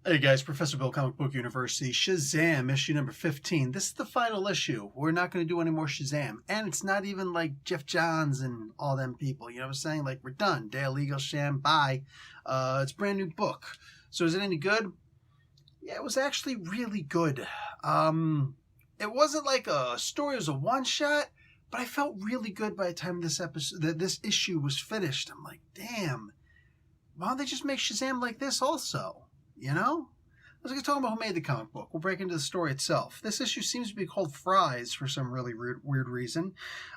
Hey guys, Professor Bill, Comic Book University, Shazam, issue number 15. This is the final issue. We're not going to do any more Shazam. And it's not even like Jeff Johns and all them people. You know what I'm saying? Like, we're done. Dale Eagle, Sham, bye. It's a brand new book. So is it any good? Yeah, it was actually really good. It wasn't like a story, it was a one-shot, but I felt really good by the time this issue was finished. I'm like, damn, why don't they just make Shazam like this also? You know? Let's get talking about who made the comic book. We'll break into the story itself. This issue seems to be called Fries for some really weird reason.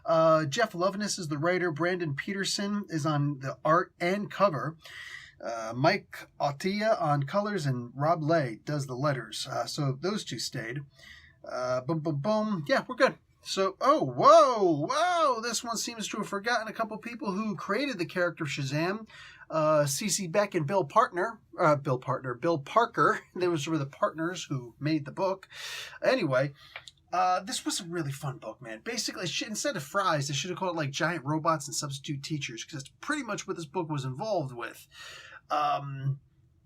Jeff Loveness is the writer. Brandon Peterson is on the art and cover. Mike Attia on colors, and Rob Lay does the letters. So those two stayed. Boom, boom, boom. Yeah, we're good. So, whoa, this one seems to have forgotten a couple people who created the character of Shazam. C.C. Beck and Bill Parker. They were sort of the partners who made the book. Anyway, this was a really fun book, man. Basically, instead of fries, they should have called it like Giant Robots and Substitute Teachers, because that's pretty much what this book was involved with.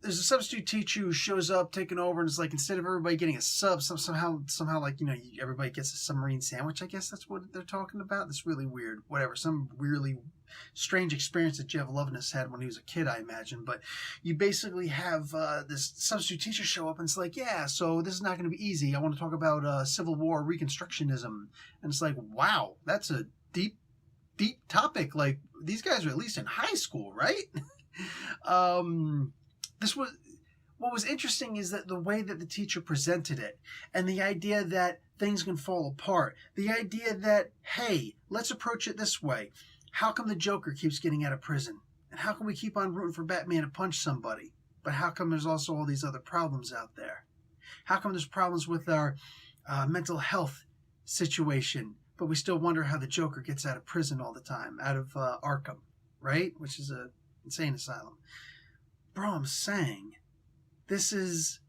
There's a substitute teacher who shows up, taking over, and it's like, instead of everybody getting a sub, somehow like, everybody gets a submarine sandwich. I guess that's what they're talking about. That's really weird. Whatever. Some really strange experience that Jeff Loveness had when he was a kid, I imagine. But you basically have this substitute teacher show up, and it's like, yeah, so this is not going to be easy. I want to talk about Civil War Reconstructionism. And it's like, wow, that's a deep topic. Like, these guys are at least in high school, right? What was interesting is that the way that the teacher presented it, and the idea that things can fall apart, the idea that, hey, let's approach it this way. How come the Joker keeps getting out of prison? And how come we keep on rooting for Batman to punch somebody? But how come there's also all these other problems out there? How come there's problems with our mental health situation, but we still wonder how the Joker gets out of prison all the time, out of Arkham, right? Which is an insane asylum. Bro, I'm saying, this is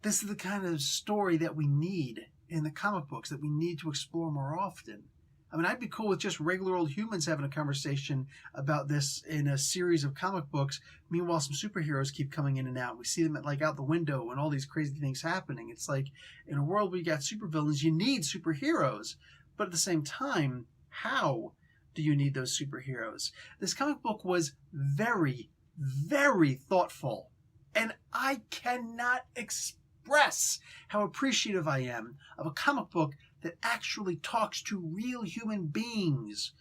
the kind of story that we need in the comic books, that we need to explore more often. I mean, I'd be cool with just regular old humans having a conversation about this in a series of comic books. Meanwhile, some superheroes keep coming in and out. We see them at, like, out the window and all these crazy things happening. It's like, in a world where you got supervillains, you need superheroes. But at the same time, how do you need those superheroes? This comic book was very, very thoughtful. And I cannot express how appreciative I am of a comic book that actually talks to real human beings.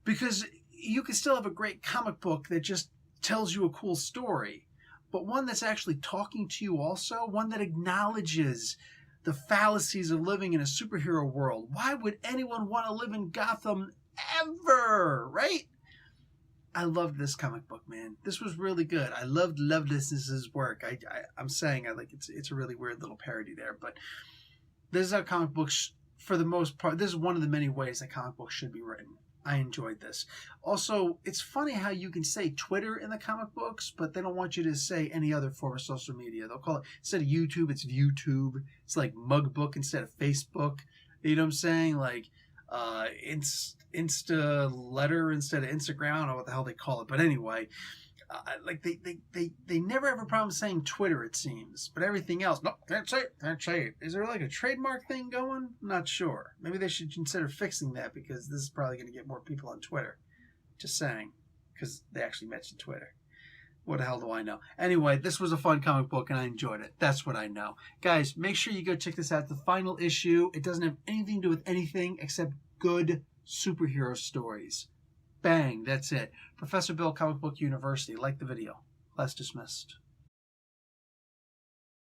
Because you can still have a great comic book that just tells you a cool story, but one that's actually talking to you also, one that acknowledges the fallacies of living in a superhero world. Why would anyone want to live in Gotham ever, right? I loved this comic book, man. This was really good. I loved Loveless's work. I'm saying I like it's a really weird little parody there, but this is how comic books, for the most part, this is one of the many ways that comic books should be written. I enjoyed this. Also, it's funny how you can say Twitter in the comic books, but they don't want you to say any other form of social media. They'll call it, instead of YouTube, it's ViewTube. It's like Mugbook instead of Facebook. You know what I'm saying? Like, Insta letter instead of Instagram. I don't know what the hell they call it, but anyway, like they never have a problem saying Twitter, it seems, but everything else, no, can't say it. Is there like a trademark thing going? I'm not sure. Maybe they should consider fixing that, because this is probably going to get more people on Twitter. Just saying, because they actually mentioned Twitter. What the hell do I know? Anyway, this was a fun comic book, and I enjoyed it. That's what I know. Guys, make sure you go check this out. The final issue. It doesn't have anything to do with anything except good superhero stories. Bang, that's it. Professor Bill, Comic Book University. Like the video. Class dismissed.